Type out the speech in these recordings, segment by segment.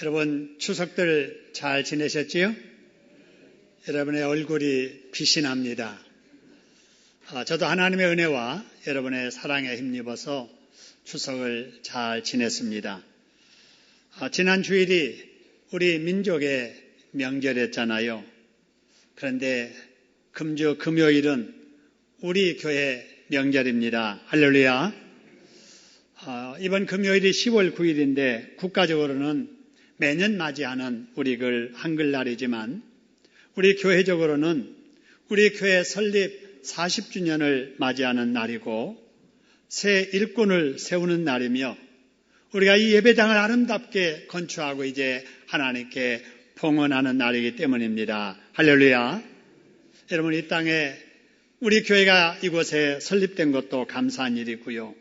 여러분 추석들 잘 지내셨지요? 여러분의 얼굴이 빛이 납니다. 저도 하나님의 은혜와 여러분의 사랑에 힘입어서 추석을 잘 지냈습니다. 지난 주일이 우리 민족의 명절이었잖아요. 그런데 금주 금요일은 우리 교회 명절입니다. 할렐루야. 이번 금요일이 10월 9일인데 국가적으로는 매년 맞이하는 우리 한글날이지만 우리 교회적으로는 우리 교회 설립 40주년을 맞이하는 날이고 새 일꾼을 세우는 날이며 우리가 이 예배당을 아름답게 건축하고 이제 하나님께 봉헌하는 날이기 때문입니다. 할렐루야. 여러분 이 땅에 우리 교회가 이곳에 설립된 것도 감사한 일이고요.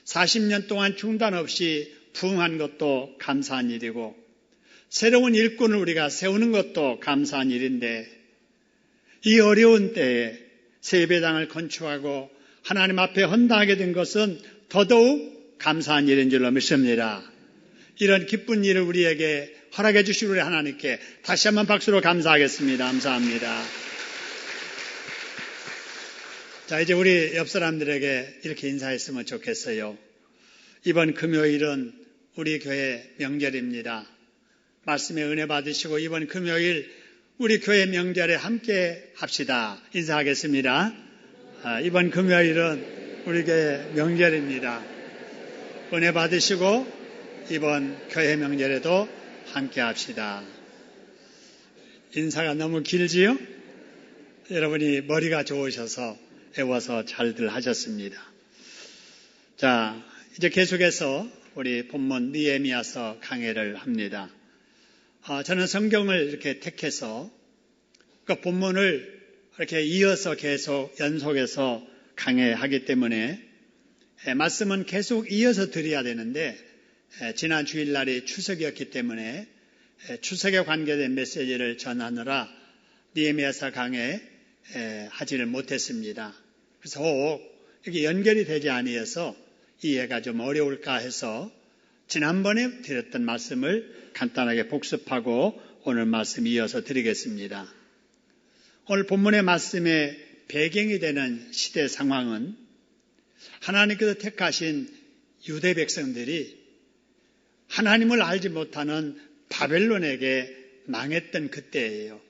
40년 동안 중단 없이 부흥한 것도 감사한 일이고 새로운 일꾼을 우리가 세우는 것도 감사한 일인데 이 어려운 때에 새 예배당을 건축하고 하나님 앞에 헌당하게 된 것은 더더욱 감사한 일인 줄로 믿습니다. 이런 기쁜 일을 우리에게 허락해 주신 우리 하나님께 다시 한번 박수로 감사하겠습니다. 감사합니다. 자, 이제 우리 옆 사람들에게 이렇게 인사했으면 좋겠어요. 이번 금요일은 우리 교회 명절입니다. 말씀에 은혜 받으시고 이번 금요일 우리 교회 명절에 함께 합시다. 인사하겠습니다. 이번 금요일은 우리 교회 명절입니다. 은혜 받으시고 이번 교회 명절에도 함께 합시다. 인사가 너무 길지요? 여러분이 머리가 좋으셔서 애워서 잘들 하셨습니다. 자, 이제 계속해서 우리 본문 느헤미야서 강해를 합니다. 저는 성경을 이렇게 택해서 그 본문을 이렇게 이어서 계속 연속해서 강해하기 때문에 말씀은 계속 이어서 드려야 되는데 지난 주일날이 추석이었기 때문에 추석에 관계된 메시지를 전하느라 느헤미야서 강해 하지를 못했습니다. 그래서 혹 이렇게 연결이 되지 아니해서 이해가 좀 어려울까 해서 지난번에 드렸던 말씀을 간단하게 복습하고 오늘 말씀 이어서 드리겠습니다. 오늘 본문의 말씀의 배경이 되는 시대 상황은 하나님께서 택하신 유대 백성들이 하나님을 알지 못하는 바벨론에게 망했던 그때예요.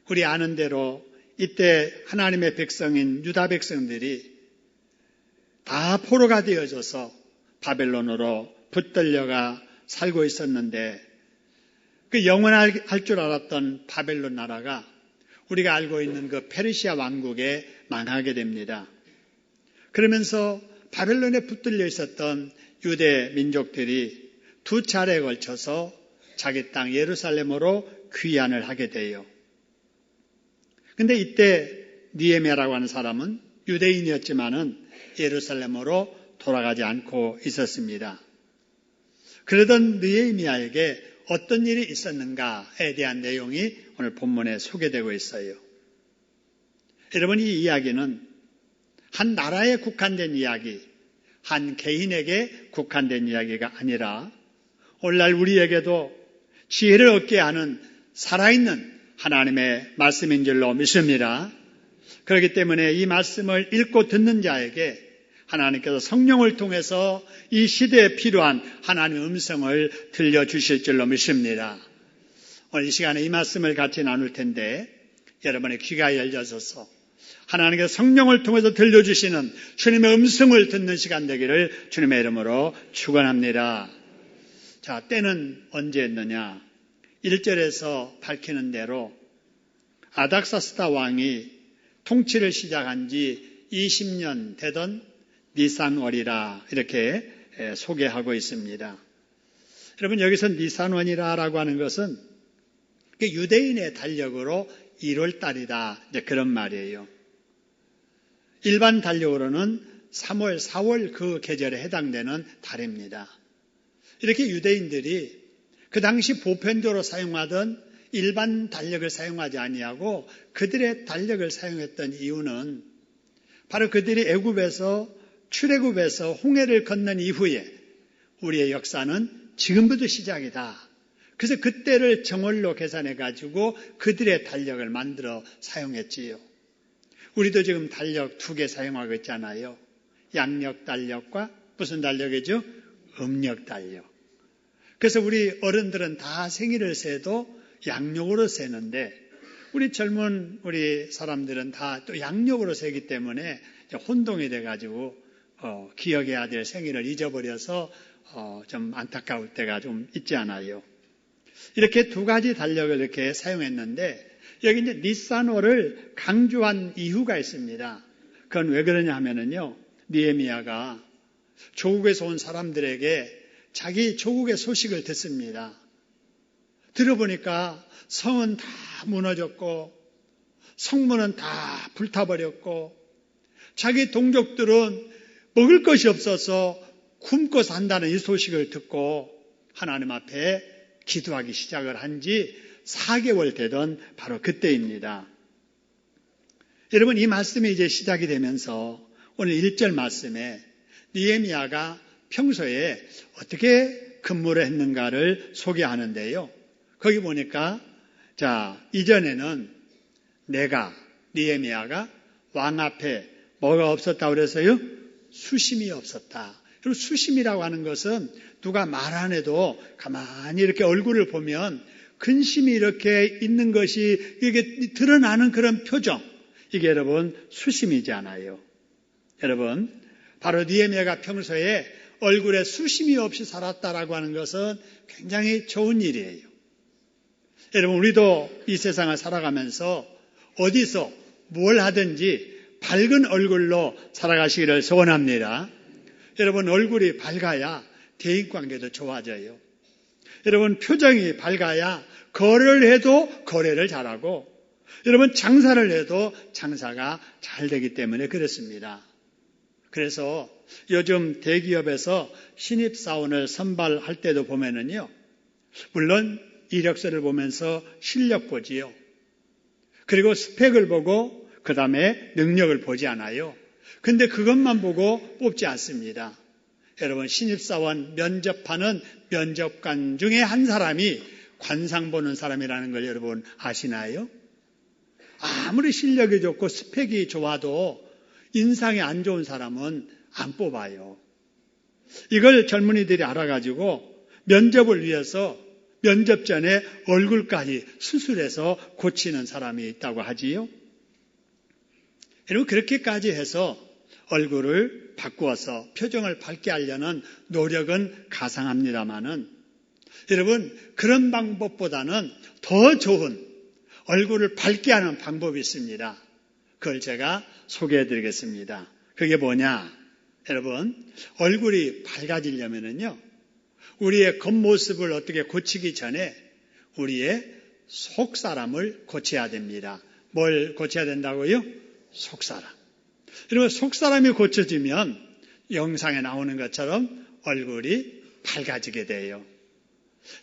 우리 아는 대로 이때 하나님의 백성인 유다 백성들이 다 포로가 되어져서 바벨론으로 붙들려가 살고 있었는데 그 영원할 줄 알았던 바벨론 나라가 우리가 알고 있는 그 페르시아 왕국에 망하게 됩니다. 그러면서 바벨론에 붙들려 있었던 유대 민족들이 두 차례에 걸쳐서 자기 땅 예루살렘으로 귀환을 하게 돼요. 근데 이때 느헤미야라고 하는 사람은 유대인이었지만은 예루살렘으로 돌아가지 않고 있었습니다. 그러던 느헤미야에게 어떤 일이 있었는가에 대한 내용이 오늘 본문에 소개되고 있어요. 여러분 이 이야기는 한 나라에 국한된 이야기, 한 개인에게 국한된 이야기가 아니라 오늘날 우리에게도 지혜를 얻게 하는 살아있는 하나님의 말씀인 줄로 믿습니다. 그렇기 때문에 이 말씀을 읽고 듣는 자에게 하나님께서 성령을 통해서 이 시대에 필요한 하나님의 음성을 들려주실 줄로 믿습니다. 오늘 이 시간에 이 말씀을 같이 나눌 텐데 여러분의 귀가 열려져서 하나님께서 성령을 통해서 들려주시는 주님의 음성을 듣는 시간 되기를 주님의 이름으로 축원합니다. 자, 때는 언제였느냐? 1절에서 밝히는 대로 아닥사스다 왕이 통치를 시작한 지 20년 되던 니산월이라 이렇게 소개하고 있습니다. 여러분 여기서 니산월이라고 하는 것은 유대인의 달력으로 1월달이다 그런 말이에요. 일반 달력으로는 3월, 4월 그 계절에 해당되는 달입니다. 이렇게 유대인들이 그 당시 보편적으로 사용하던 일반 달력을 사용하지 아니하고 그들의 달력을 사용했던 이유는 바로 그들이 애굽에서 출애굽에서 홍해를 건넌 이후에 우리의 역사는 지금부터 시작이다. 그래서 그때를 정월로 계산해 가지고 그들의 달력을 만들어 사용했지요. 우리도 지금 달력 2개 사용하고 있잖아요. 양력 달력과 무슨 달력이죠? 음력 달력. 그래서 우리 어른들은 다 생일을 세도 양력으로 세는데 우리 젊은 우리 사람들은 다 또 양력으로 세기 때문에 혼동이 돼가지고 기억해야 될 생일을 잊어버려서 좀 안타까울 때가 좀 있지 않아요. 이렇게 2가지 달력을 이렇게 사용했는데 여기 이제 니산월을 강조한 이유가 있습니다. 그건 왜 그러냐 하면은요, 느헤미야가 조국에서 온 사람들에게 자기 조국의 소식을 듣습니다. 들어보니까 성은 다 무너졌고 성문은 다 불타버렸고 자기 동족들은 먹을 것이 없어서 굶고 산다는 이 소식을 듣고 하나님 앞에 기도하기 시작을 한 지 4개월 되던 바로 그때입니다. 여러분, 이 말씀이 이제 시작이 되면서 오늘 1절 말씀에 느헤미야가 평소에 어떻게 근무를 했는가를 소개하는데요. 거기 보니까 이전에는 느헤미야가 왕 앞에 뭐가 없었다고 그래서요? 수심이 없었다. 그리고 수심이라고 하는 것은 누가 말 안 해도 가만히 이렇게 얼굴을 보면 근심이 이렇게 있는 것이 이게 드러나는 그런 표정. 이게 여러분 수심이지 않아요. 여러분, 바로 느헤미야가 평소에 얼굴에 수심이 없이 살았다라고 하는 것은 굉장히 좋은 일이에요. 여러분, 우리도 이 세상을 살아가면서 어디서 뭘 하든지 밝은 얼굴로 살아가시기를 소원합니다. 여러분, 얼굴이 밝아야 대인관계도 좋아져요. 여러분, 표정이 밝아야 거래를 해도 거래를 잘하고 여러분, 장사를 해도 장사가 잘 되기 때문에 그렇습니다. 그래서 요즘 대기업에서 신입사원을 선발할 때도 보면은요, 물론 이력서를 보면서 실력 보지요. 그리고 스펙을 보고 그 다음에 능력을 보지 않아요. 근데 그것만 보고 뽑지 않습니다. 여러분, 신입사원 면접하는 면접관 중에 한 사람이 관상 보는 사람이라는 걸 여러분 아시나요? 아무리 실력이 좋고 스펙이 좋아도 인상이 안 좋은 사람은 안 뽑아요. 이걸 젊은이들이 알아가지고 면접을 위해서 면접 전에 얼굴까지 수술해서 고치는 사람이 있다고 하지요. 여러분, 그렇게까지 해서 얼굴을 바꾸어서 표정을 밝게 하려는 노력은 가상합니다마는 여러분, 그런 방법보다는 더 좋은 얼굴을 밝게 하는 방법이 있습니다. 그걸 제가 소개해 드리겠습니다. 그게 뭐냐? 여러분, 얼굴이 밝아지려면은요, 우리의 겉모습을 어떻게 고치기 전에 우리의 속사람을 고쳐야 됩니다. 뭘 고쳐야 된다고요? 속사람. 여러분, 속사람이 고쳐지면 영상에 나오는 것처럼 얼굴이 밝아지게 돼요.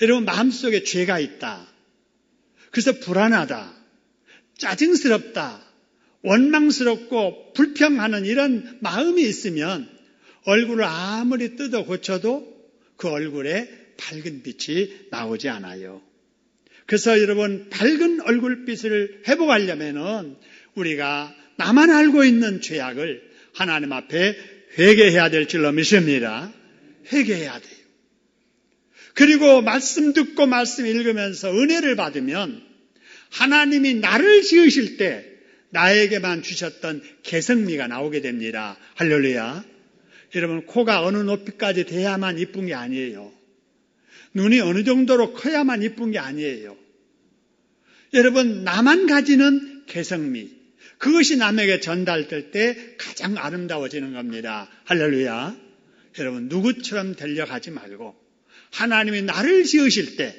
여러분, 마음속에 죄가 있다. 그래서 불안하다. 짜증스럽다. 원망스럽고 불평하는 이런 마음이 있으면 얼굴을 아무리 뜯어 고쳐도 그 얼굴에 밝은 빛이 나오지 않아요. 그래서 여러분, 밝은 얼굴빛을 회복하려면은 우리가 나만 알고 있는 죄악을 하나님 앞에 회개해야 될 줄로 믿습니다. 회개해야 돼요. 그리고 말씀 듣고 말씀 읽으면서 은혜를 받으면 하나님이 나를 지으실 때 나에게만 주셨던 개성미가 나오게 됩니다. 할렐루야. 여러분, 코가 어느 높이까지 돼야만 이쁜 게 아니에요. 눈이 어느 정도로 커야만 이쁜 게 아니에요. 여러분, 나만 가지는 개성미, 그것이 남에게 전달될 때 가장 아름다워지는 겁니다. 할렐루야. 여러분, 누구처럼 되려고 하지 말고 하나님이 나를 지으실 때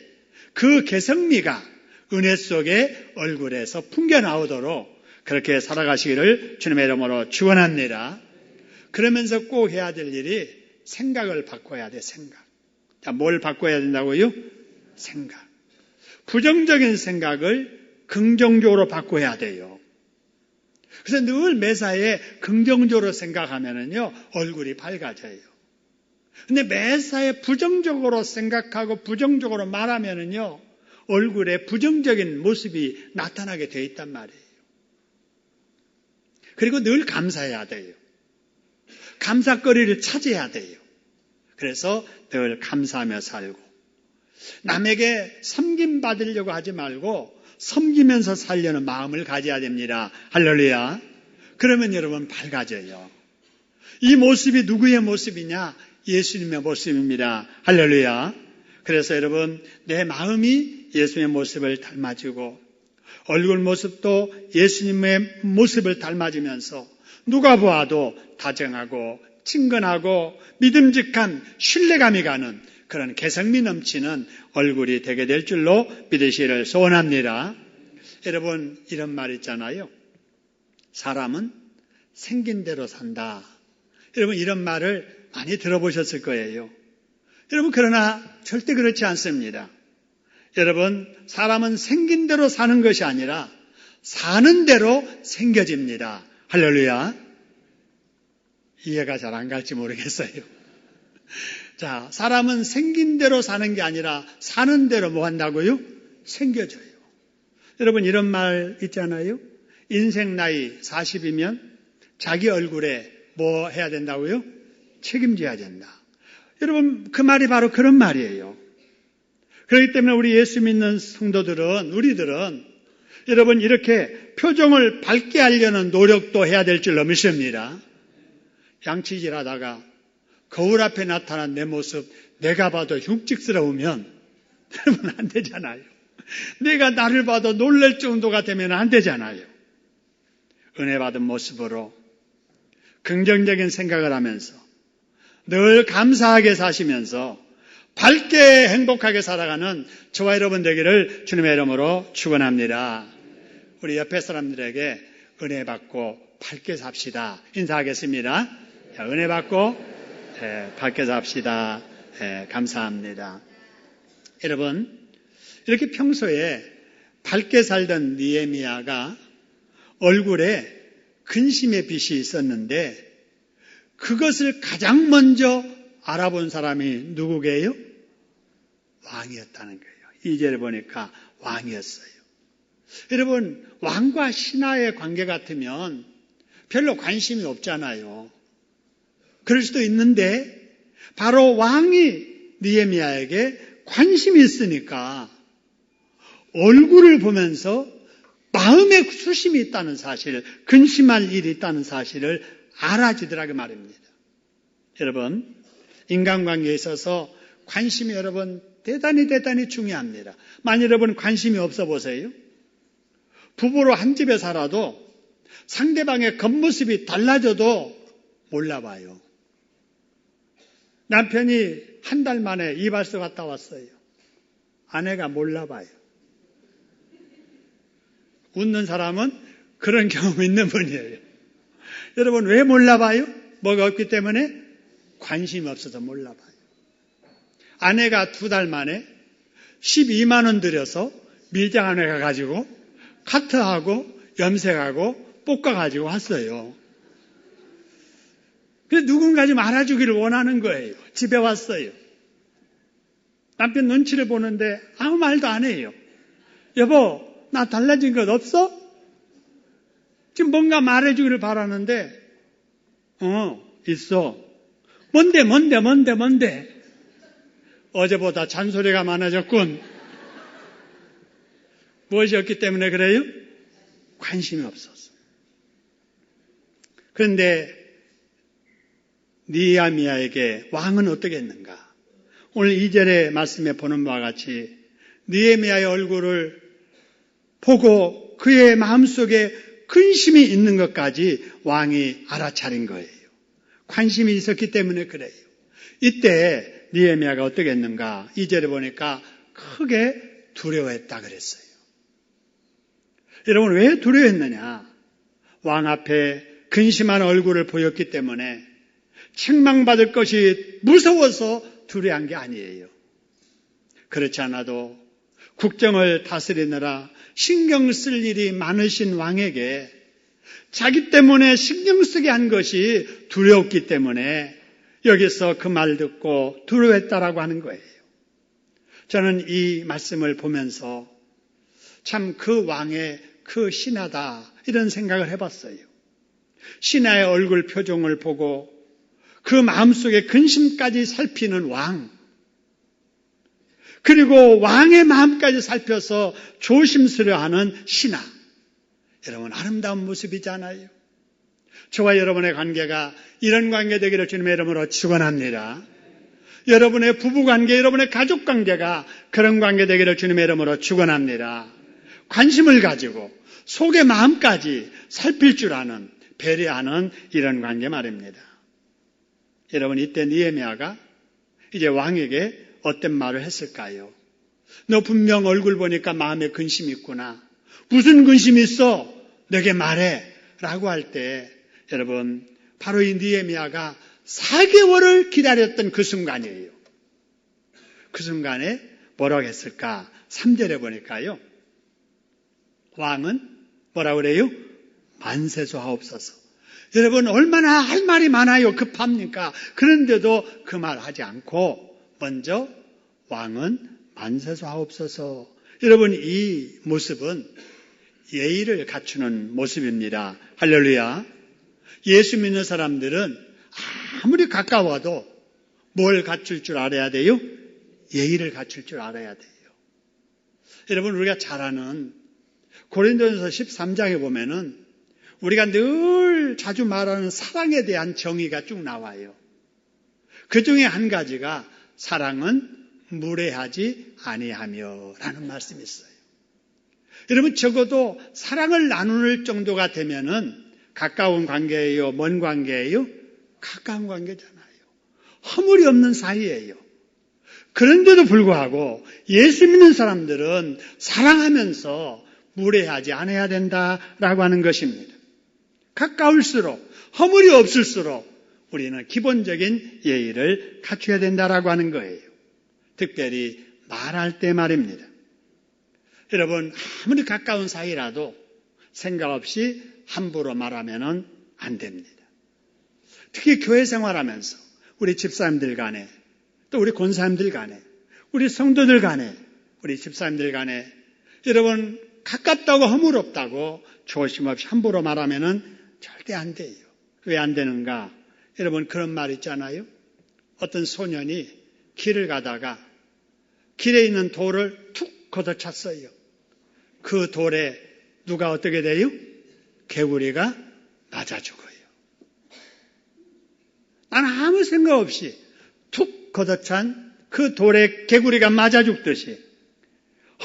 그 개성미가 은혜 속에 얼굴에서 풍겨나오도록 그렇게 살아가시기를 주님의 이름으로 축원합니다. 그러면서 꼭 해야 될 일이 생각을 바꿔야 돼, 생각. 자, 뭘 바꿔야 된다고요? 생각. 부정적인 생각을 긍정적으로 바꿔야 돼요. 그래서 늘 매사에 긍정적으로 생각하면은요, 얼굴이 밝아져요. 근데 매사에 부정적으로 생각하고 부정적으로 말하면은요, 얼굴에 부정적인 모습이 나타나게 되어 있단 말이에요. 그리고 늘 감사해야 돼요. 감사거리를 찾아야 돼요. 그래서 늘 감사하며 살고, 남에게 섬김받으려고 하지 말고 섬기면서 살려는 마음을 가져야 됩니다. 할렐루야. 그러면 여러분 밝아져요. 이 모습이 누구의 모습이냐? 예수님의 모습입니다. 할렐루야. 그래서 여러분, 내 마음이 예수님의 모습을 닮아지고 얼굴 모습도 예수님의 모습을 닮아지면서 누가 보아도 다정하고 친근하고 믿음직한 신뢰감이 가는 그런 개성미 넘치는 얼굴이 되게 될 줄로 믿으시기를 소원합니다. 여러분, 이런 말 있잖아요. 사람은 생긴 대로 산다. 여러분, 이런 말을 많이 들어보셨을 거예요. 여러분, 그러나 절대 그렇지 않습니다. 여러분, 사람은 생긴 대로 사는 것이 아니라 사는 대로 생겨집니다. 할렐루야. 이해가 잘 안 갈지 모르겠어요. 자, 사람은 생긴 대로 사는 게 아니라 사는 대로 뭐 한다고요? 생겨져요. 여러분, 이런 말 있잖아요. 인생 나이 40이면 자기 얼굴에 뭐 해야 된다고요? 책임져야 된다. 여러분, 그 말이 바로 그런 말이에요. 그렇기 때문에 우리 예수 믿는 성도들은, 우리들은 여러분, 이렇게 표정을 밝게 하려는 노력도 해야 될 줄로 믿습니다. 양치질 하다가 거울 앞에 나타난 내 모습, 내가 봐도 흉측스러우면 여러분 안 되잖아요. 내가 나를 봐도 놀랄 정도가 되면 안 되잖아요. 은혜 받은 모습으로 긍정적인 생각을 하면서 늘 감사하게 사시면서 밝게 행복하게 살아가는 저와 여러분 되기를 주님의 이름으로 축원합니다. 우리 옆에 사람들에게 은혜 받고 밝게 삽시다. 인사하겠습니다. 자, 은혜 받고 밝게 삽시다. 감사합니다. 여러분, 이렇게 평소에 밝게 살던 느헤미야가 얼굴에 근심의 빛이 있었는데 그것을 가장 먼저 알아본 사람이 누구게요? 왕이었다는 거예요. 2절에 보니까 왕이었어요. 여러분, 왕과 신하의 관계 같으면 별로 관심이 없잖아요. 그럴 수도 있는데 바로 왕이 느헤미야에게 관심이 있으니까 얼굴을 보면서 마음에 수심이 있다는 사실, 근심할 일이 있다는 사실을 알아지더라고 말입니다. 여러분, 인간관계에 있어서 관심이 여러분 대단히 중요합니다. 만약 여러분 관심이 없어 보세요. 부부로 한 집에 살아도 상대방의 겉모습이 달라져도 몰라봐요. 남편이 한 달 만에 이발소 갔다 왔어요. 아내가 몰라봐요. 웃는 사람은 그런 경험이 있는 분이에요. 여러분, 왜 몰라봐요? 뭐가 없기 때문에? 관심이 없어서 몰라봐요. 아내가 2달 만에 12만 원 들여서 밀장안에 가가지고 카트하고 염색하고 볶아가지고 왔어요. 그래서 누군가 좀 알아주기를 원하는 거예요. 집에 왔어요. 남편 눈치를 보는데 아무 말도 안 해요. 여보, 나 달라진 것 없어? 지금 뭔가 말해주기를 바라는데 있어. 뭔데? 어제보다 잔소리가 많아졌군. 무엇이었기 때문에 그래요? 관심이 없었어. 그런데 느헤미야에게 왕은 어떻게 했는가? 오늘 2절의 말씀에 보는 바와 같이 느헤미야의 얼굴을 보고 그의 마음속에 근심이 있는 것까지 왕이 알아차린 거예요. 관심이 있었기 때문에 그래요. 이때 느헤미야가 어떻게 했는가? 2절에 보니까 크게 두려워했다 그랬어요. 여러분, 왜 두려워했느냐? 왕 앞에 근심한 얼굴을 보였기 때문에 책망받을 것이 무서워서 두려워한 게 아니에요. 그렇지 않아도 국정을 다스리느라 신경 쓸 일이 많으신 왕에게 자기 때문에 신경 쓰게 한 것이 두려웠기 때문에 여기서 그 말 듣고 두려워했다라고 하는 거예요. 저는 이 말씀을 보면서 참 그 왕의 그 신하다 이런 생각을 해봤어요. 신하의 얼굴 표정을 보고 그 마음속에 근심까지 살피는 왕, 그리고 왕의 마음까지 살펴서 조심스러워하는 신하. 여러분, 아름다운 모습이잖아요. 저와 여러분의 관계가 이런 관계 되기를 주님의 이름으로 축원합니다. 여러분의 부부관계, 여러분의 가족관계가 그런 관계 되기를 주님의 이름으로 축원합니다. 관심을 가지고 속의 마음까지 살필 줄 아는, 배려하는 이런 관계 말입니다. 여러분, 이때 느헤미야가 이제 왕에게 어떤 말을 했을까요? 너 분명 얼굴 보니까 마음에 근심이 있구나. 무슨 근심이 있어? 내게 말해. 라고 할 때 여러분, 바로 이 느헤미야가 4개월을 기다렸던 그 순간이에요. 그 순간에 뭐라고 했을까? 3절에 보니까요. 왕은 뭐라고 그래요? 만세수하옵소서. 여러분, 얼마나 할 말이 많아요. 급합니까? 그런데도 그 말 하지 않고 먼저 왕은 만세수하옵소서. 여러분, 이 모습은 예의를 갖추는 모습입니다. 할렐루야. 예수 믿는 사람들은 아무리 가까워도 뭘 갖출 줄 알아야 돼요? 예의를 갖출 줄 알아야 돼요. 여러분, 우리가 잘 아는 고린도전서 13장에 보면은 우리가 늘 자주 말하는 사랑에 대한 정의가 쭉 나와요. 그 중에 한 가지가 사랑은 무례하지 아니하며 라는 말씀이 있어요. 여러분, 적어도 사랑을 나눌 정도가 되면은 가까운 관계예요? 먼 관계예요? 가까운 관계잖아요. 허물이 없는 사이예요. 그런데도 불구하고 예수 믿는 사람들은 사랑하면서 무례하지 않아야 된다라고 하는 것입니다. 가까울수록 허물이 없을수록 우리는 기본적인 예의를 갖춰야 된다라고 하는 거예요. 특별히 말할 때 말입니다. 여러분, 아무리 가까운 사이라도 생각 없이 함부로 말하면 안 됩니다. 특히 교회 생활하면서 우리 집사님들 간에, 또 우리 권사님들 간에, 우리 성도들 간에, 우리 집사님들 간에 여러분, 가깝다고 허물 없다고 조심 없이 함부로 말하면 절대 안 돼요. 왜 안 되는가? 여러분, 그런 말 있잖아요. 어떤 소년이 길을 가다가 길에 있는 돌을 툭 걷어찼어요. 그 돌에 누가 어떻게 돼요? 개구리가 맞아 죽어요. 난 아무 생각 없이 툭 걷어찬 그 돌에 개구리가 맞아 죽듯이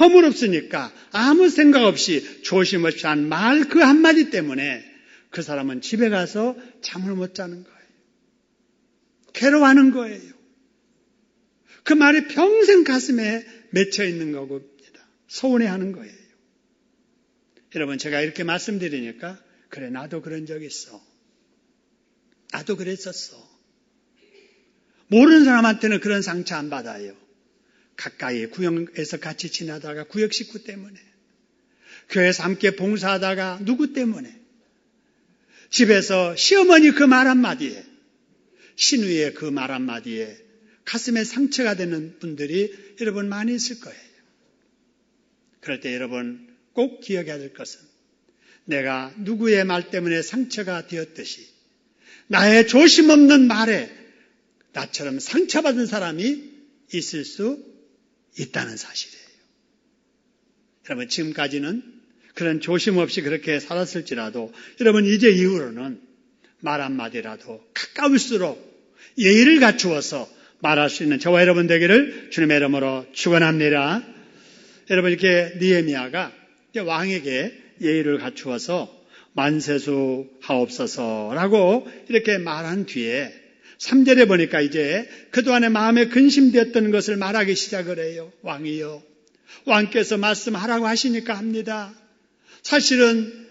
허물 없으니까 아무 생각 없이 조심 없이 한 말 그 한마디 때문에 그 사람은 집에 가서 잠을 못 자는 거예요. 괴로워하는 거예요. 그 말이 평생 가슴에 맺혀 있는 겁니다. 서운해하는 거예요. 여러분, 제가 이렇게 말씀드리니까 그래, 나도 그런 적 있어. 나도 그랬었어. 모르는 사람한테는 그런 상처 안 받아요. 가까이 구역에서 같이 지나다가 구역 식구 때문에, 교회에서 함께 봉사하다가 누구 때문에, 집에서 시어머니 그 말 한마디에, 신우의 그 말 한마디에 가슴에 상처가 되는 분들이 여러분 많이 있을 거예요. 그럴 때 여러분 꼭 기억해야 될 것은 내가 누구의 말 때문에 상처가 되었듯이 나의 조심 없는 말에 나처럼 상처받은 사람이 있을 수 있다는 사실이에요. 여러분, 지금까지는 그런 조심 없이 그렇게 살았을지라도 여러분, 이제 이후로는 말 한마디라도 가까울수록 예의를 갖추어서 말할 수 있는 저와 여러분 되기를 주님의 이름으로 축원합니다. 여러분, 이렇게 느헤미야가 왕에게 예의를 갖추어서 만세수하옵소서라고 이렇게 말한 뒤에 3절에 보니까 이제 그동안에 마음에 근심되었던 것을 말하기 시작을 해요. 왕이요, 왕께서 말씀하라고 하시니까 합니다. 사실은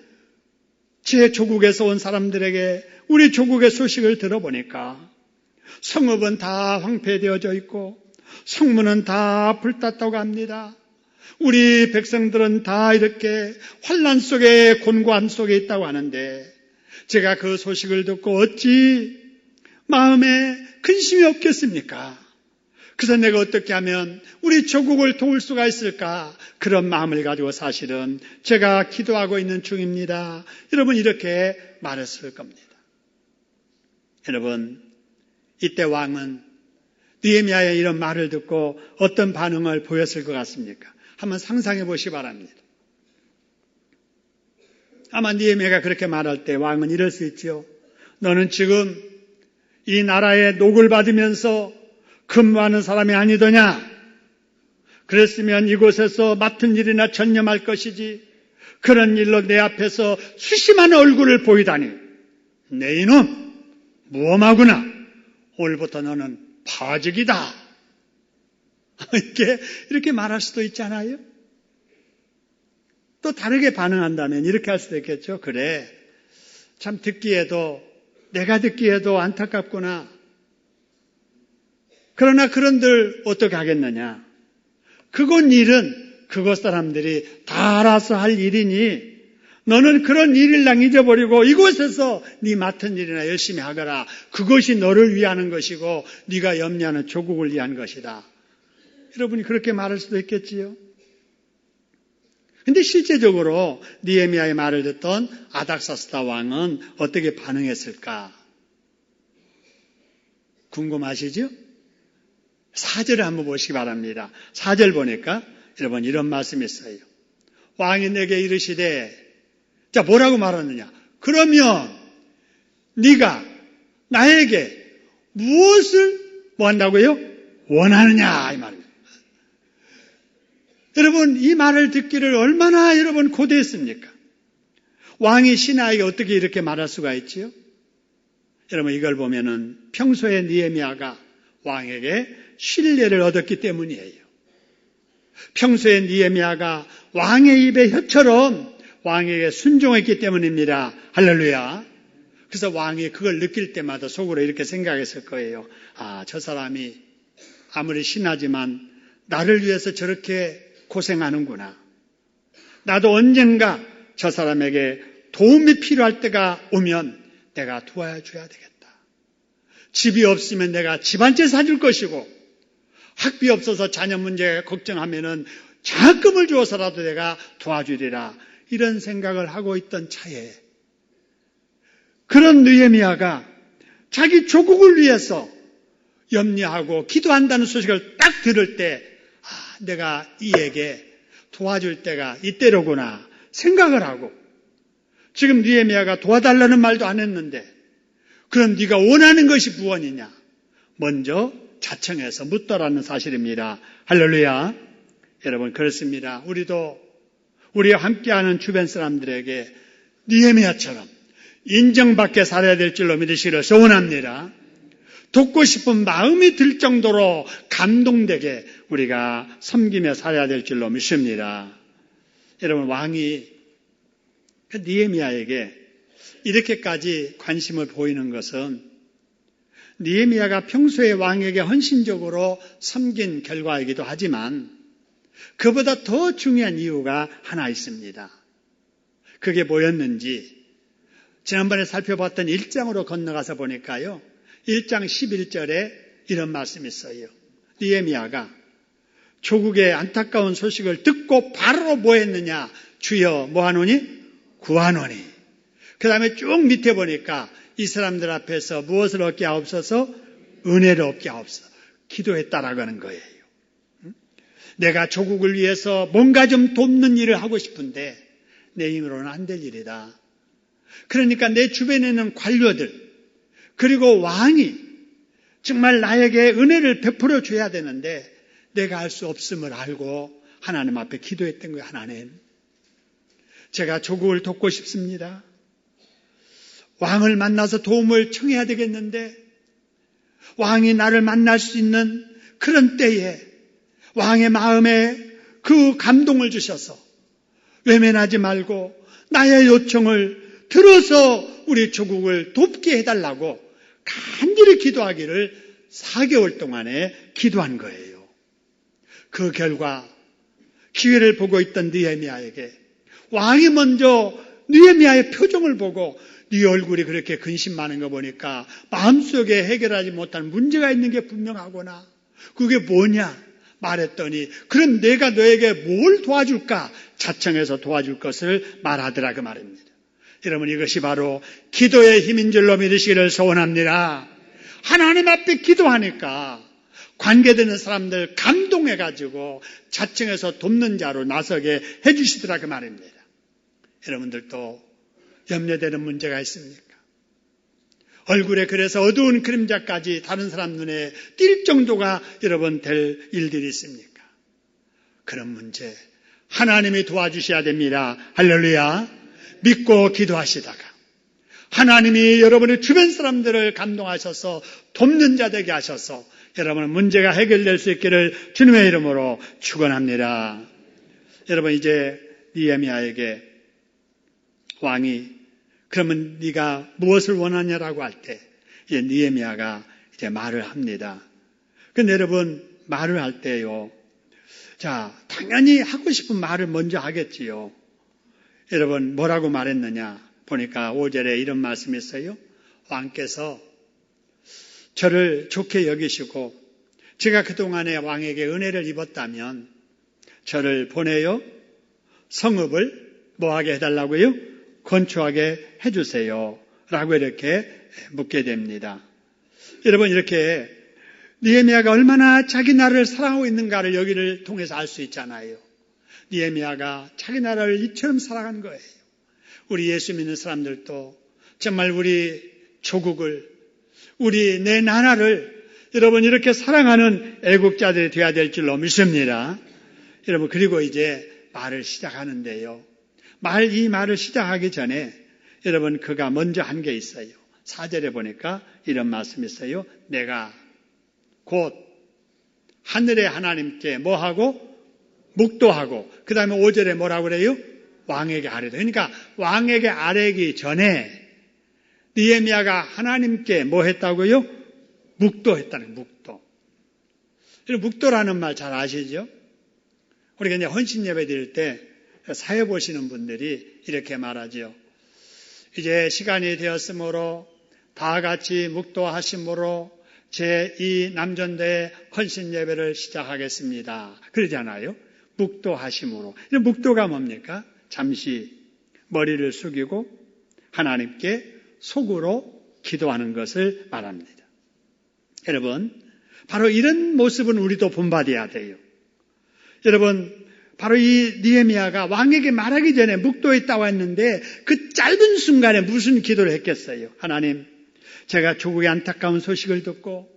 제 조국에서 온 사람들에게 우리 조국의 소식을 들어보니까 성읍은 다 황폐되어져 있고 성문은 다 불탔다고 합니다. 우리 백성들은 다 이렇게 환난 속에 곤고함 속에 있다고 하는데 제가 그 소식을 듣고 어찌 마음에 근심이 없겠습니까? 그래서 내가 어떻게 하면 우리 조국을 도울 수가 있을까? 그런 마음을 가지고 사실은 제가 기도하고 있는 중입니다. 여러분 이렇게 말했을 겁니다. 여러분 이때 왕은 느헤미야의 이런 말을 듣고 어떤 반응을 보였을 것 같습니까? 한번 상상해 보시기 바랍니다. 아마 느헤미야가 그렇게 말할 때 왕은 이럴 수 있죠. 너는 지금 이 나라의 녹을 받으면서 근무하는 사람이 아니더냐? 그랬으면 이곳에서 맡은 일이나 전념할 것이지 그런 일로 내 앞에서 수심한 얼굴을 보이다니 내 이놈 무엄하구나. 오늘부터 너는 파직이다. 이렇게 말할 수도 있잖아요. 또 다르게 반응한다면 이렇게 할 수도 있겠죠. 그래, 참 내가 듣기에도 안타깝구나. 그러나 그런들 어떻게 하겠느냐. 그곳 일은 그곳 사람들이 다 알아서 할 일이니 너는 그런 일일랑 잊어버리고 이곳에서 네 맡은 일이나 열심히 하거라. 그것이 너를 위하는 것이고 네가 염려하는 조국을 위한 것이다. 여러분이 그렇게 말할 수도 있겠지요. 근데 실제적으로 느헤미야의 말을 듣던 아닥사스다 왕은 어떻게 반응했을까? 궁금하시죠? 4절을 한번 보시기 바랍니다. 4절 보니까 여러분 이런 말씀이 있어요. 왕이 내게 이르시되, 자 뭐라고 말하느냐? 그러면 네가 나에게 무엇을 뭐 한다고요? 원하느냐 이 말입니다. 여러분 이 말을 듣기를 얼마나 여러분 고대했습니까? 왕이 신하에게 어떻게 이렇게 말할 수가 있지요? 여러분 이걸 보면은 평소에 느헤미야가 왕에게 신뢰를 얻었기 때문이에요. 평소에 느헤미야가 왕의 입의 혀처럼 왕에게 순종했기 때문입니다. 할렐루야. 그래서 왕이 그걸 느낄 때마다 속으로 이렇게 생각했을 거예요. 아, 저 사람이 아무리 신하지만 나를 위해서 저렇게 고생하는구나. 나도 언젠가 저 사람에게 도움이 필요할 때가 오면 내가 도와줘야 되겠다. 집이 없으면 내가 집 한 채 사줄 것이고 학비 없어서 자녀 문제 걱정하면은 장학금을 주어서라도 내가 도와주리라. 이런 생각을 하고 있던 차에 그런 느헤미야가 자기 조국을 위해서 염려하고 기도한다는 소식을 딱 들을 때 내가 이에게 도와줄 때가 이때로구나 생각을 하고 지금 느헤미야가 도와달라는 말도 안 했는데 그럼 네가 원하는 것이 무엇이냐? 먼저 자청해서 묻더라는 사실입니다. 할렐루야. 여러분 그렇습니다. 우리도 우리와 함께하는 주변 사람들에게 느헤미야처럼 인정받게 살아야 될 줄로 믿으시기를 소원합니다. 돕고 싶은 마음이 들 정도로 감동되게 우리가 섬기며 살아야 될 줄로 믿습니다. 여러분 왕이 느헤미야에게 이렇게까지 관심을 보이는 것은 느헤미야가 평소에 왕에게 헌신적으로 섬긴 결과이기도 하지만 그보다 더 중요한 이유가 하나 있습니다. 그게 뭐였는지 지난번에 살펴봤던 1장으로 건너가서 보니까요. 1장 11절에 이런 말씀이 있어요. 느헤미야가 조국의 안타까운 소식을 듣고 바로 뭐 했느냐? 주여 뭐 하노니? 구하노니. 그 다음에 쭉 밑에 보니까 이 사람들 앞에서 무엇을 얻게 하옵소서? 은혜를 얻게 하옵소서. 기도했다라고 하는 거예요. 내가 조국을 위해서 뭔가 좀 돕는 일을 하고 싶은데 내 힘으로는 안 될 일이다. 그러니까 내 주변에 있는 관료들 그리고 왕이 정말 나에게 은혜를 베풀어 줘야 되는데 내가 할 수 없음을 알고 하나님 앞에 기도했던 거예요. 하나님, 제가 조국을 돕고 싶습니다. 왕을 만나서 도움을 청해야 되겠는데 왕이 나를 만날 수 있는 그런 때에 왕의 마음에 그 감동을 주셔서 외면하지 말고 나의 요청을 들어서 우리 조국을 돕게 해달라고 간절히 기도하기를 4개월 동안에 기도한 거예요. 그 결과 기회를 보고 있던 느헤미야에게 왕이 먼저 느헤미야의 표정을 보고 네 얼굴이 그렇게 근심 많은 거 보니까 마음속에 해결하지 못한 문제가 있는 게 분명하구나. 그게 뭐냐 말했더니 그럼 내가 너에게 뭘 도와줄까? 자청해서 도와줄 것을 말하더라 그 말입니다. 여러분 이것이 바로 기도의 힘인 줄로 믿으시기를 소원합니다. 하나님 앞에 기도하니까 관계되는 사람들 감동해가지고 자청해서 돕는 자로 나서게 해주시더라 그 말입니다. 여러분들도 염려되는 문제가 있습니까? 얼굴에 그래서 어두운 그림자까지 다른 사람 눈에 띌 정도가 여러분 될 일들이 있습니까? 그런 문제 하나님이 도와주셔야 됩니다. 할렐루야. 믿고 기도하시다가 하나님이 여러분의 주변 사람들을 감동하셔서 돕는 자 되게 하셔서 여러분의 문제가 해결될 수 있기를 주님의 이름으로 축원합니다. 여러분 이제 느헤미야에게 왕이 그러면 네가 무엇을 원하냐라고 할 때 이제 느헤미야가 이제 말을 합니다. 근데 여러분 말을 할 때요. 자, 당연히 하고 싶은 말을 먼저 하겠지요. 여러분 뭐라고 말했느냐 보니까 5절에 이런 말씀이 있어요. 왕께서 저를 좋게 여기시고 제가 그동안에 왕에게 은혜를 입었다면 저를 보내요 성읍을 뭐하게 해달라고요? 건축하게 해주세요 라고 이렇게 묻게 됩니다. 여러분 이렇게 느헤미야가 얼마나 자기 나라를 사랑하고 있는가를 여기를 통해서 알 수 있잖아요. 느헤미야가 자기 나라를 이처럼 사랑한 거예요. 우리 예수 믿는 사람들도 정말 우리 조국을 우리 내 나라를 여러분 이렇게 사랑하는 애국자들이 되어야 될 줄로 믿습니다. 여러분 그리고 이제 말을 시작하는데요. 이 말을 시작하기 전에 여러분 그가 먼저 한 게 있어요. 4절에 보니까 이런 말씀이 있어요. 내가 곧 하늘의 하나님께 뭐하고? 묵도하고 그 다음에 5절에 뭐라고 그래요? 왕에게 아뢰다. 그러니까 왕에게 아뢰기 전에 느헤미야가 하나님께 뭐 했다고요? 묵도했다는 묵도. 묵도라는 말 잘 아시죠? 우리가 이제 헌신 예배 드릴 때 사회 보시는 분들이 이렇게 말하죠. 이제 시간이 되었으므로 다 같이 묵도하심으로 제2 남전대의 헌신 예배를 시작하겠습니다. 그러잖아요. 묵도하심으로. 묵도가 뭡니까? 잠시 머리를 숙이고 하나님께 속으로 기도하는 것을 말합니다. 여러분, 바로 이런 모습은 우리도 본받아야 돼요. 여러분, 바로 이 느헤미야가 왕에게 말하기 전에 묵도했다고 했는데 그 짧은 순간에 무슨 기도를 했겠어요? 하나님, 제가 조국의 안타까운 소식을 듣고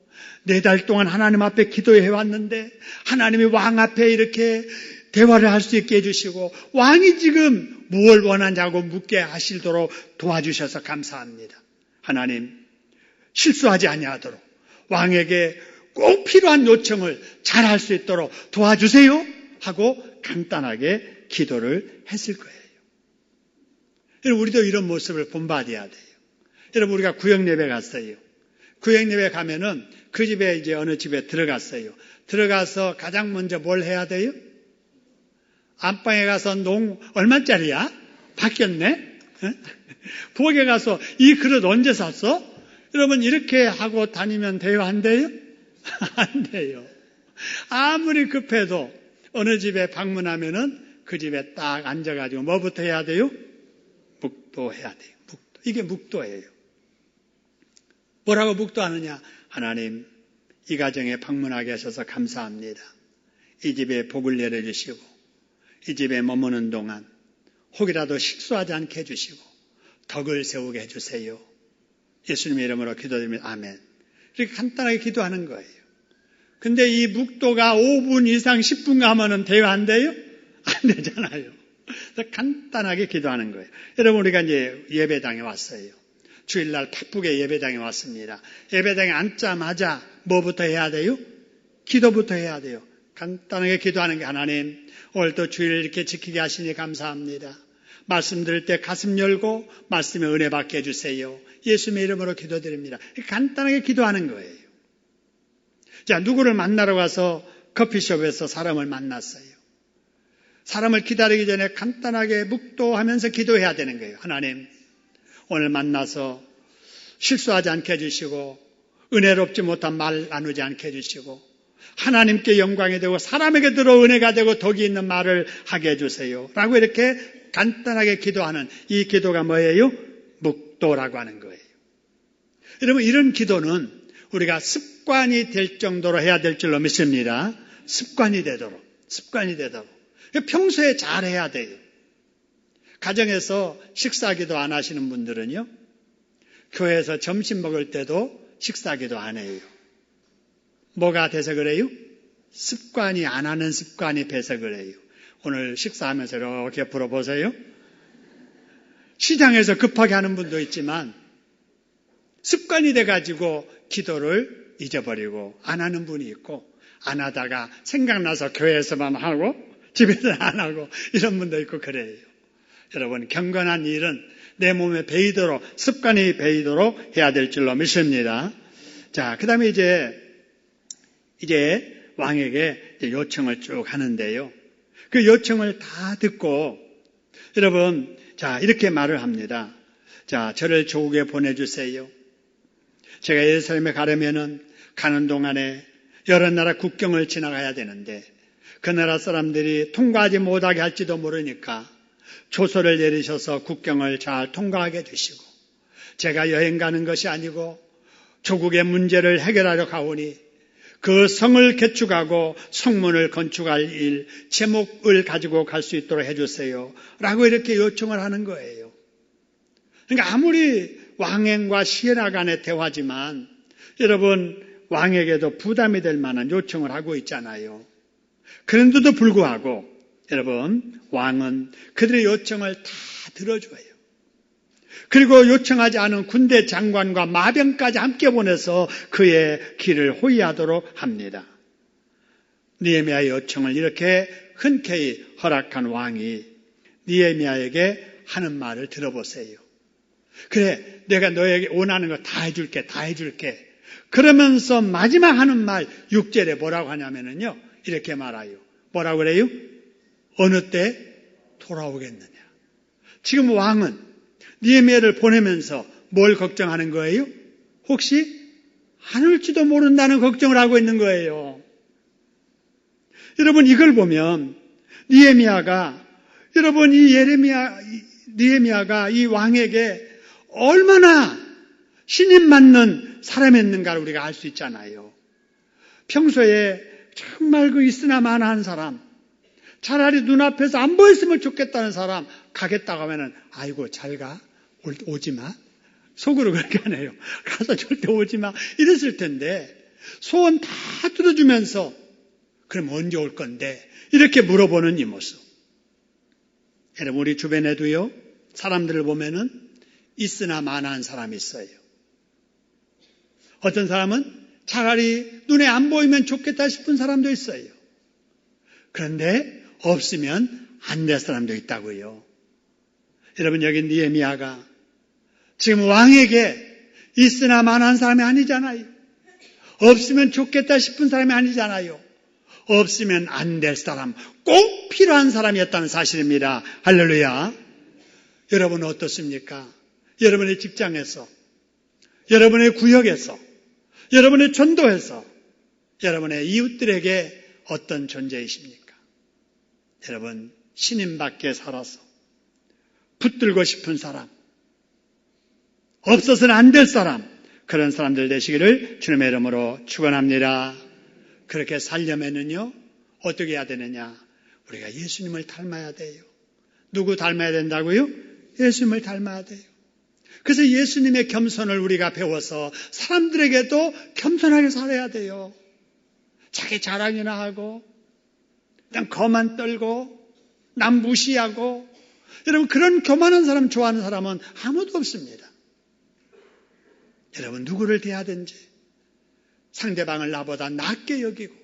4달 동안 하나님 앞에 기도해 왔는데 하나님이 왕 앞에 이렇게 대화를 할 수 있게 해주시고 왕이 지금 무엇을 원하냐고 묻게 하시도록 도와주셔서 감사합니다. 하나님, 실수하지 아니하도록 왕에게 꼭 필요한 요청을 잘 할 수 있도록 도와주세요 하고 간단하게 기도를 했을 거예요. 여러분, 우리도 이런 모습을 본받아야 돼요. 여러분, 우리가 구역예배 갔어요. 구역예배 가면은 그 집에 이제 어느 집에 들어갔어요. 들어가서 가장 먼저 뭘 해야 돼요? 안방에 가서 얼마짜리야? 바뀌었네? 부엌에 가서 이 그릇 언제 샀어? 여러분, 이렇게 하고 다니면 돼요? 안 돼요? 안 돼요. 아무리 급해도 어느 집에 방문하면은 그 집에 딱 앉아가지고 뭐부터 해야 돼요? 묵도해야 돼요. 묵도. 이게 묵도예요. 뭐라고 묵도하느냐? 하나님, 이 가정에 방문하게 하셔서 감사합니다. 이 집에 복을 내려주시고 이 집에 머무는 동안 혹이라도 실수하지 않게 해주시고 덕을 세우게 해주세요. 예수님의 이름으로 기도드립니다. 아멘. 이렇게 간단하게 기도하는 거예요. 근데 이 묵도가 5분 이상 10분 가면은 돼요? 안 돼요? 안 되잖아요. 간단하게 기도하는 거예요. 여러분, 우리가 이제 예배당에 왔어요. 주일날 바쁘게 예배당에 왔습니다. 예배당에 앉자마자 뭐부터 해야 돼요? 기도부터 해야 돼요. 간단하게 기도하는 게 하나님, 오늘도 주일을 이렇게 지키게 하시니 감사합니다. 말씀 들을 때 가슴 열고 말씀에 은혜 받게 해주세요. 예수님의 이름으로 기도드립니다. 간단하게 기도하는 거예요. 자, 누구를 만나러 가서 커피숍에서 사람을 만났어요. 사람을 기다리기 전에 간단하게 묵도하면서 기도해야 되는 거예요. 하나님, 오늘 만나서 실수하지 않게 해주시고 은혜롭지 못한 말 나누지 않게 해주시고 하나님께 영광이 되고 사람에게 들어 은혜가 되고 덕이 있는 말을 하게 해주세요. 라고 이렇게 간단하게 기도하는 이 기도가 뭐예요? 묵도라고 하는 거예요. 여러분, 이런 기도는 우리가 습관이 될 정도로 해야 될 줄로 믿습니다. 습관이 되도록. 평소에 잘해야 돼요. 가정에서 식사기도 안 하시는 분들은요, 교회에서 점심 먹을 때도 식사기도 안 해요. 뭐가 돼서 그래요? 습관이 안 하는 습관이 돼서 그래요. 오늘 식사하면서 이렇게 불어보세요. 시장에서 급하게 하는 분도 있지만 습관이 돼가지고 기도를 잊어버리고 안 하는 분이 있고, 안 하다가 생각나서 교회에서만 하고 집에서는 안 하고 이런 분도 있고 그래요. 여러분, 경건한 일은 내 몸에 배이도록, 습관이 배이도록 해야 될 줄로 믿습니다. 자, 그 다음에 이제 왕에게 요청을 쭉 하는데요. 그 요청을 다 듣고 여러분, 자, 이렇게 말을 합니다. 자, 저를 조국에 보내주세요. 제가 예루살렘에 가려면은 가는 동안에 여러 나라 국경을 지나가야 되는데 그 나라 사람들이 통과하지 못하게 할지도 모르니까 조서를 내리셔서 국경을 잘 통과하게 해주시고, 제가 여행 가는 것이 아니고 조국의 문제를 해결하려 가오니 그 성을 개축하고 성문을 건축할 일, 제목을 가지고 갈 수 있도록 해주세요. 라고 이렇게 요청을 하는 거예요. 그러니까 아무리 왕행과 시에라 간의 대화지만 여러분, 왕에게도 부담이 될 만한 요청을 하고 있잖아요. 그런데도 불구하고 여러분, 왕은 그들의 요청을 다 들어줘요. 그리고 요청하지 않은 군대 장관과 마병까지 함께 보내서 그의 길을 호위하도록 합니다. 느헤미야의 요청을 이렇게 흔쾌히 허락한 왕이 느헤미야에게 하는 말을 들어보세요. 그래, 내가 너에게 원하는 거 다 해줄게. 그러면서 마지막 하는 말 6절에 뭐라고 하냐면요, 이렇게 말해요. 뭐라고 그래요? 어느 때 돌아오겠느냐. 지금 왕은 느헤미야를 보내면서 뭘 걱정하는 거예요? 혹시 안 올지도 모른다는 걱정을 하고 있는 거예요. 여러분, 이걸 보면 느헤미야가, 여러분, 느헤미야가 이 왕에게 얼마나 신임 맞는 사람이었는가를 우리가 알 수 있잖아요. 평소에 정말 그 있으나 마나한 사람, 차라리 눈앞에서 안 보였으면 좋겠다는 사람 가겠다고 하면은, 아이고, 잘 가. 오지 마. 속으로 그렇게 하네요. 가서 절대 오지 마. 이랬을 텐데, 소원 다 들어주면서, 그럼 언제 올 건데? 이렇게 물어보는 이 모습. 여러분, 우리 주변에도요, 사람들을 보면은 있으나 마나한 사람이 있어요. 어떤 사람은 차라리 눈에 안 보이면 좋겠다 싶은 사람도 있어요. 그런데 없으면 안 될 사람도 있다고요. 여러분, 여기 느헤미야가 지금 왕에게 있으나 마나한 사람이 아니잖아요. 없으면 좋겠다 싶은 사람이 아니잖아요. 없으면 안 될 사람, 꼭 필요한 사람이었다는 사실입니다. 할렐루야. 여러분은 어떻습니까? 여러분의 직장에서, 여러분의 구역에서, 여러분의 전도에서, 여러분의 이웃들에게 어떤 존재이십니까? 여러분, 신임 밖에 살아서 붙들고 싶은 사람, 없어서는 안 될 사람, 그런 사람들 되시기를 주님의 이름으로 축원합니다. 그렇게 살려면은요, 어떻게 해야 되느냐? 우리가 예수님을 닮아야 돼요. 누구 닮아야 된다고요? 예수님을 닮아야 돼요. 그래서 예수님의 겸손을 우리가 배워서 사람들에게도 겸손하게 살아야 돼요. 자기 자랑이나 하고 그냥 거만 떨고 남 무시하고, 여러분, 그런 교만한 사람 좋아하는 사람은 아무도 없습니다. 여러분, 누구를 대하든지 상대방을 나보다 낮게 여기고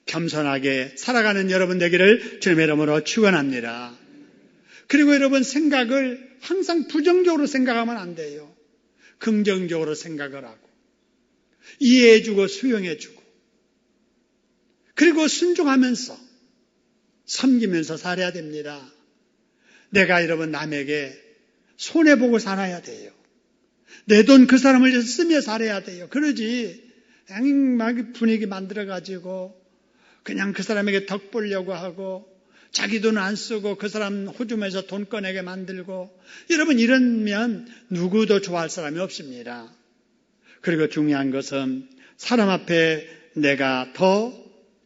겸손하게 살아가는 여러분 되기를 주님의 이름으로 축원합니다. 그리고 여러분, 생각을 항상 부정적으로 생각하면 안 돼요. 긍정적으로 생각을 하고 이해해주고 수용해주고, 그리고 순종하면서 섬기면서 살아야 됩니다. 내가 여러분 남에게 손해보고 살아야 돼요. 내 돈 그 사람을 위해서 쓰며 살아야 돼요. 그러지 그냥 막 분위기 만들어가지고 그냥 그 사람에게 덕 보려고 하고 자기 돈 안 쓰고 그 사람 호주머니에서 돈 꺼내게 만들고 여러분 이러면 누구도 좋아할 사람이 없습니다. 그리고 중요한 것은 사람 앞에 내가 더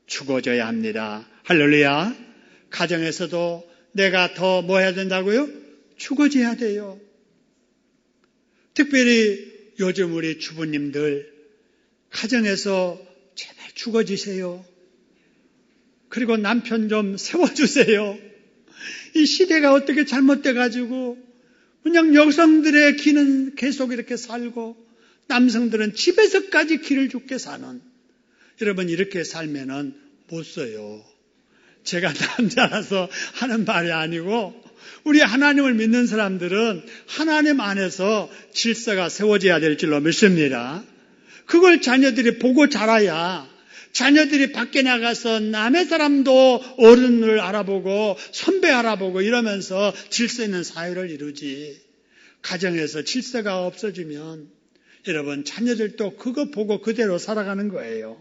죽어져야 합니다. 할렐루야. 가정에서도 내가 더 뭐 해야 된다고요? 죽어져야 돼요. 특별히 요즘 우리 주부님들 가정에서 제발 죽어지세요. 그리고 남편 좀 세워주세요. 이 시대가 어떻게 잘못돼가지고 그냥 여성들의 기는 계속 이렇게 살고 남성들은 집에서까지 기를 죽게 사는 여러분 이렇게 살면은 못 써요. 제가 남자라서 하는 말이 아니고 우리 하나님을 믿는 사람들은 하나님 안에서 질서가 세워져야 될 줄로 믿습니다. 그걸 자녀들이 보고 자라야 자녀들이 밖에 나가서 남의 사람도 어른을 알아보고 선배 알아보고 이러면서 질서 있는 사회를 이루지. 가정에서 질서가 없어지면 여러분 자녀들도 그거 보고 그대로 살아가는 거예요.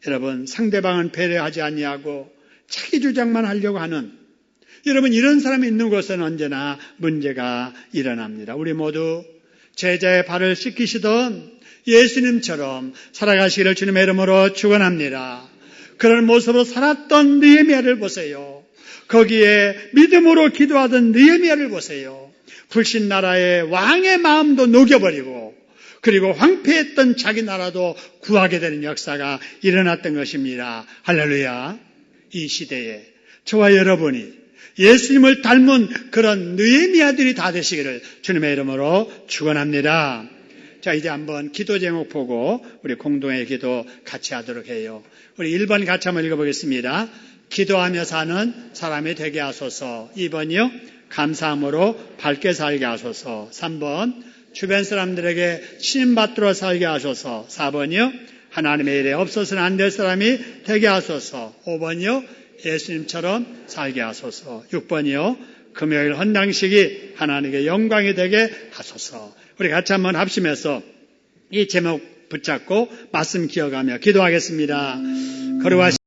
여러분 상대방은 배려하지 아니하고 자기 주장만 하려고 하는 여러분 이런 사람이 있는 곳은 언제나 문제가 일어납니다. 우리 모두 제자의 발을 씻기시던 예수님처럼 살아가시기를 주님의 이름으로 축원합니다. 그런 모습으로 살았던 느헤미야를 보세요. 거기에 믿음으로 기도하던 느헤미야를 보세요. 불신 나라의 왕의 마음도 녹여버리고 그리고 황폐했던 자기 나라도 구하게 되는 역사가 일어났던 것입니다. 할렐루야. 이 시대에 저와 여러분이 예수님을 닮은 그런 느헤미야들이 다 되시기를 주님의 이름으로 축원합니다. 자, 이제 한번 기도 제목 보고 우리 공동의 기도 같이 하도록 해요. 우리 1번 같이 한번 읽어보겠습니다. 기도하며 사는 사람이 되게 하소서. 2번이요. 감사함으로 밝게 살게 하소서. 3번 주변 사람들에게 신임받도록 살게 하소서. 4번이요. 하나님의 일에 없어서는 안 될 사람이 되게 하소서. 5번이요. 예수님처럼 살게 하소서. 6번이요. 금요일 헌당식이 하나님께 영광이 되게 하소서. 우리 같이 한번 합심해서 이 제목 붙잡고 말씀 기억하며 기도하겠습니다. 거룩하신